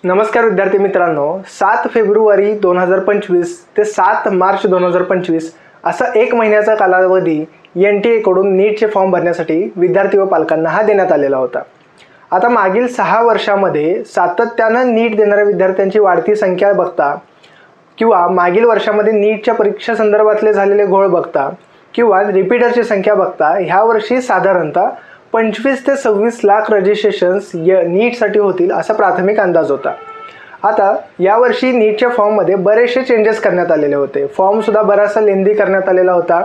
नमस्कार विद्यार्थी मित्रांनो, 7 फेब्रुवारी 2025 ते 7 मार्च 2025 असा एक महिन्याचा कालावधी NTA कडून नीटचे फॉर्म भरण्यासाठी विद्यार्थी व पालकांना हा देण्यात आलेला होता। आता मागील 6 वर्षांमध्ये सातत्याने नीट देणाऱ्या विद्यार्थ्यांची वाढती संख्या बघता किंवा मागील वर्षांमध्ये नीटच्या परीक्षा संदर्भातले झालेले घोळ बघता किंवा रिपीटरची संख्या बघता ह्या वर्षी साधारणतः 25 ते 26 लाख रजिस्ट्रेशन्स नीटसाठी होतील असा प्राथमिक अंदाज होता। आता यावर्षी नीटच्या फॉर्ममध्ये बरेचसे चेंजेस करण्यात आलेले होते। फॉर्मसुद्धा बराचसा लेंदी करण्यात आलेला होता।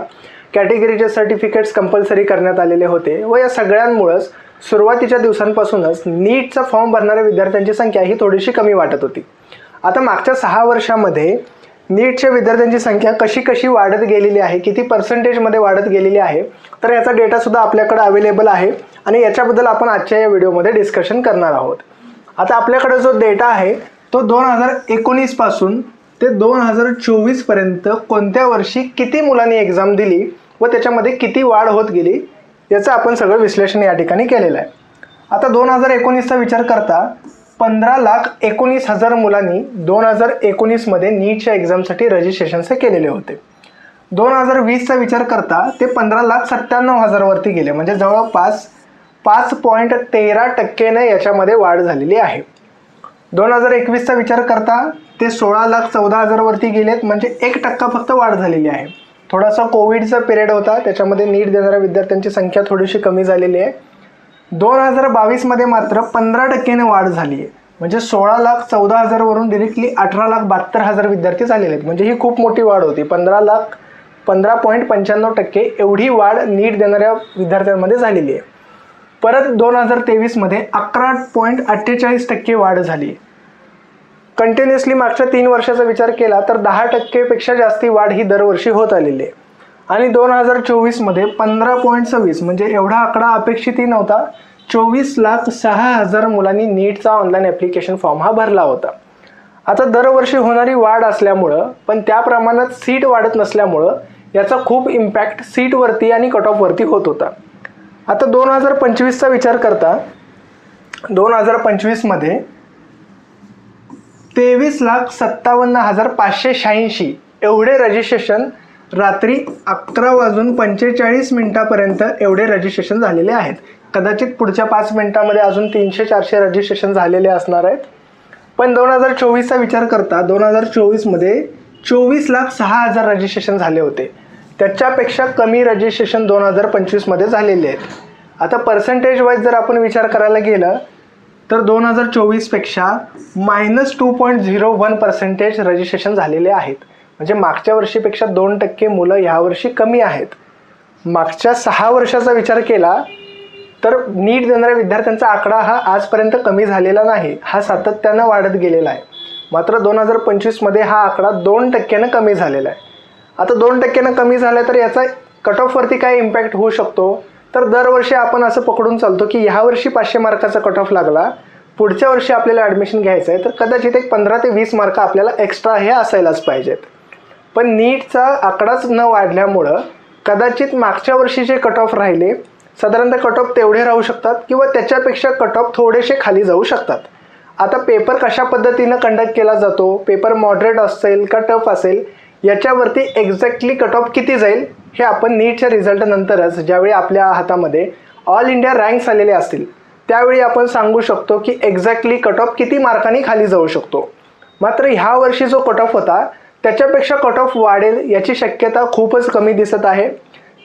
कॅटेगरीचे सर्टिफिकेट्स कंपल्सरी करण्यात आलेले होते व या सगळ्यांमुळेच सुरुवातीच्या दिवसांपासूनच नीटचा फॉर्म भरणाऱ्या विद्यार्थ्यांची संख्या ही थोडीशी कमी वाटत होती। आता मागच्या 6 वर्षांमध्ये नीटच्या विद्यार्थ्यांची संख्या कशी वाढत गेलेली आहे, किती पर्सेंटेजमध्ये वाढत गेलेली आहे, तर याचा डेटासुद्धा आपल्याकडे अवेलेबल आहे आणि याच्याबद्दल आपण आजच्या या व्हिडिओमध्ये डिस्कशन करणार आहोत। आता आपल्याकडे जो डेटा आहे तो 2019 पासून ते 2024 पर्यंत कोणत्या वर्षी किती मुलांनी एक्झाम दिली व त्याच्यामध्ये किती वाढ होत गेली याचं आपण सगळं विश्लेषण या ठिकाणी केलेलं आहे। आता 2019चा विचार करता 15,19,000 मुलांनी 2019 मध्ये नीटच्या एक्झामसाठी रजिस्ट्रेशनचे केलेले होते। 2020चा विचार करता ते 15,97,000 वरती गेले, म्हणजे जवळपास 5.13% याच्यामध्ये वाढ झालेली आहे। 2021चा विचार करता ते 16,14,000 वरती गेलेत, म्हणजे 1% फक्त वाढ झालेली आहे। थोडासा कोविडचा पिरियड होता, त्याच्यामध्ये नीट देणाऱ्या विद्यार्थ्यांची संख्या थोडीशी कमी झालेली आहे। 2022 मध्ये मात्र 15% वाढ झाली आहे, म्हणजे 16,14,000 वरून डायरेक्टली 18,72,000 विद्यार्थी झालेले आहेत, म्हणजे ही खूप मोठी वाढ होती। 15.95% एवढी वाढ नीट देणाऱ्या विद्यार्थ्यांमध्ये झालेली आहे। परत 2023 मध्ये 11.48% वाढ झाली। कंटिन्युअसली मागच्या 3 वर्षाचा विचार केला तर 10% पेक्षा जास्ती वाढ ही दरवर्षी होत आलेली आहे। आणि 2024 मध्ये 15.26, म्हणजे एवढा आकडा अपेक्षितही नव्हता। 24,06,000 मुलांनी नीटचा ऑनलाईन ॲप्लिकेशन फॉर्म हा भरला होता। आता दरवर्षी होणारी वाढ असल्यामुळं पण त्या प्रमाणात सीट वाढत नसल्यामुळं याचा खूप इम्पॅक्ट सीटवरती आणि कट ऑफवरती होत होता। आता 2025चा विचार करता 2025 मध्ये 23,57,586 एवढे रजिस्ट्रेशन रात्री 11:45 पर्यंत एवढे रजिस्ट्रेशन झालेले आहेत। कदाचित पुढच्या 5 मिनिटांमध्ये अजून 300-400 रजिस्ट्रेशन झालेले असणार आहेत। पण 2024चा विचार करता 2024 मध्ये 24,06,000 रजिस्ट्रेशन झाले होते, त्याच्यापेक्षा कमी रजिस्ट्रेशन 2025 मध्ये झालेले आहेत। आता पर्सेंटेज वाईज जर आपण विचार करायला गेलं तर 2024 पेक्षा -2.01% रजिस्ट्रेशन झालेले आहेत, म्हणजे मागच्या वर्षीपेक्षा 2% मुलं यावर्षी कमी आहेत। मागच्या 6 वर्षाचा विचार केला तर नीट देणाऱ्या विद्यार्थ्यांचा आकडा हा आजपर्यंत कमी झालेला नाही, हा सातत्यानं वाढत गेलेला आहे। मात्र 2025 मध्ये हा आकडा 2% कमी झालेला आहे। आता 2% कमी झाला तर याचा कट ऑफवरती काय इम्पॅक्ट होऊ शकतो, तर दरवर्षी आपण असं पकडून चालतो की ह्या वर्षी 500 मार्काचा कट ऑफ लागला, पुढच्या वर्षी आपल्याला ॲडमिशन घ्यायचं आहे तर कदाचित एक 15 ते 20 मार्क आपल्याला एक्स्ट्रा हे असायलाच पाहिजेत। पण नीटचा आकडाच न वाढल्यामुळं कदाचित मागच्या वर्षीचे कट ऑफ राहिले, साधारणतः कट ऑफ तेवढे राहू शकतात किंवा त्याच्यापेक्षा कट ऑफ थोडेसे खाली जाऊ शकतात। आता पेपर कशा पद्धतीनं कंडक्ट केला जातो, पेपर मॉडरेट असेल का टफ असेल, याच्यावरती एक्झॅक्टली कट ऑफ किती जाईल हे आपण नीटच्या रिझल्टनंतरच ज्यावेळी आपल्या हातामध्ये ऑल इंडिया रँक्स आलेले असतील त्यावेळी आपण सांगू शकतो की एक्झॅक्टली कट ऑफ किती मार्कांनी खाली जाऊ शकतो। मात्र ह्या वर्षी जो कट ऑफ होता त्याच्यापेक्षा कट ऑफ वाढेल याची शक्यता खूपच कमी दिसत आहे।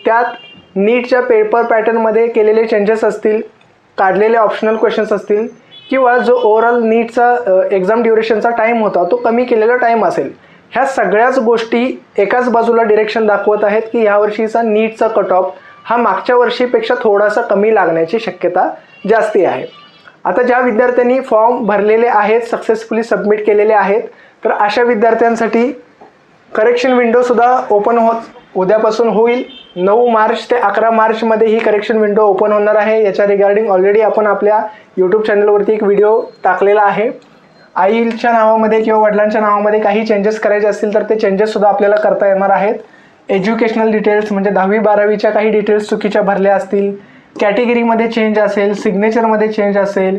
त्यात नीटच्या पेपर पॅटर्नमध्ये केलेले चेंजेस असतील, काढलेले ऑप्शनल क्वेश्चन्स असतील किंवा जो ओव्हरऑल नीटचा एक्झाम ड्युरेशनचा टाईम होता तो कमी केलेला टाईम असेल, ह्या सगळ्याच गोष्टी एकाच बाजूला डिरेक्शन दाखवत आहेत की ह्या वर्षीचा नीटचा कट ऑफ हा मागच्या वर्षीपेक्षा थोडासा कमी लागण्याची शक्यता जास्ती आहे। आता ज्या विद्यार्थ्यांनी फॉर्म भरलेले आहेत, सक्सेसफुली सबमिट केलेले आहेत, तर अशा विद्यार्थ्यांसाठी करेक्शन विंडोसुद्धा ओपन उद्यापासून होईल। 9 मार्च ते 11 मार्चमध्ये ही करेक्शन विंडो ओपन होणार आहे। याच्या रिगार्डिंग ऑलरेडी आपण आपल्या यूट्यूब चॅनलवरती एक व्हिडिओ टाकलेला आहे। आईच्या नावामध्ये किंवा वडिलांच्या नावामध्ये काही चेंजेस करायचे असतील तर ते चेंजेससुद्धा आपल्याला करता येणार आहेत। एज्युकेशनल डिटेल्स म्हणजे 10वी-12वीच्या काही डिटेल्स चुकीच्या भरल्या असतील, कॅटेगरीमध्ये चेंज असेल, सिग्नेचरमध्ये चेंज असेल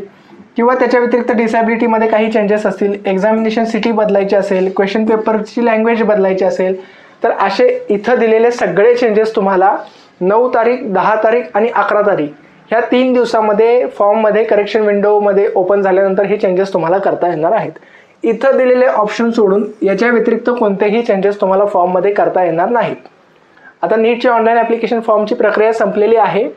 किंवा त्याच्या व्यतिरिक्त डिसेबिलिटीमध्ये काही चेंजेस असतील, एक्झामिनेशन सिटी बदलायची असेल, क्वेश्चन पेपरची लँग्वेज बदलायची असेल, तर असे इथं दिलेले सगळे चेंजेस तुम्हाला 9 तारीख, 10 तारीख आणि 11 तारीख ह्या 3 दिवसामध्ये फॉर्ममध्ये करेक्शन विंडोमध्ये ओपन झाल्यानंतर हे चेंजेस तुम्हाला करता येणार आहेत. इथं दिलेले ऑप्शन सोडून याच्या व्यतिरिक्त कोणतेही चेंजेस तुम्हाला फॉर्ममध्ये करता येणार नाहीत. आता नीटची ऑनलाईन ॲप्लिकेशन फॉर्मची प्रक्रिया संपलेली आहे.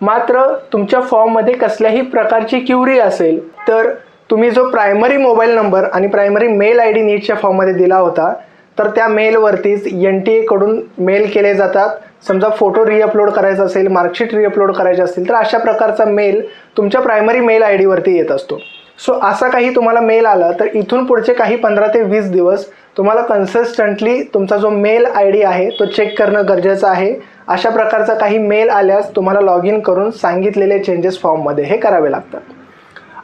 मात्र तुमच्या फॉर्ममध्ये कसल्याही प्रकारची क्युरी असेल तर तुम्ही जो प्रायमरी मोबाईल नंबर आणि प्रायमरी मेल आय डी नीटच्या फॉर्ममध्ये दिला होता तर त्या मेलवरतीच NTA कडून मेल केले जातात. समजा फोटो रिअपलोड करायचा असेल, मार्कशीट रिअपलोड करायची असेल तर अशा प्रकारचा मेल तुमच्या प्रायमरी मेल आय डीवरती येत असतो. सो असा काही तुम्हाला मेल आला तर इथून पुढचे काही 15 ते 20 दिवस तुम्हाला कन्सिस्टंटली तुमचा जो मेल आय डी आहे तो चेक करणं गरजेचं आहे. अशा प्रकारचा काही मेल आल्यास तुम्हाला लॉग इन करून सांगितलेले चेंजेस फॉर्ममध्ये हे करावे लागतात.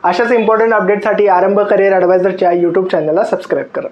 अशाच इम्पॉर्टंट अपडेटसाठी आरंभ करिअर ॲडवायझरच्या यूट्यूब चॅनलला सबस्क्राईब करा.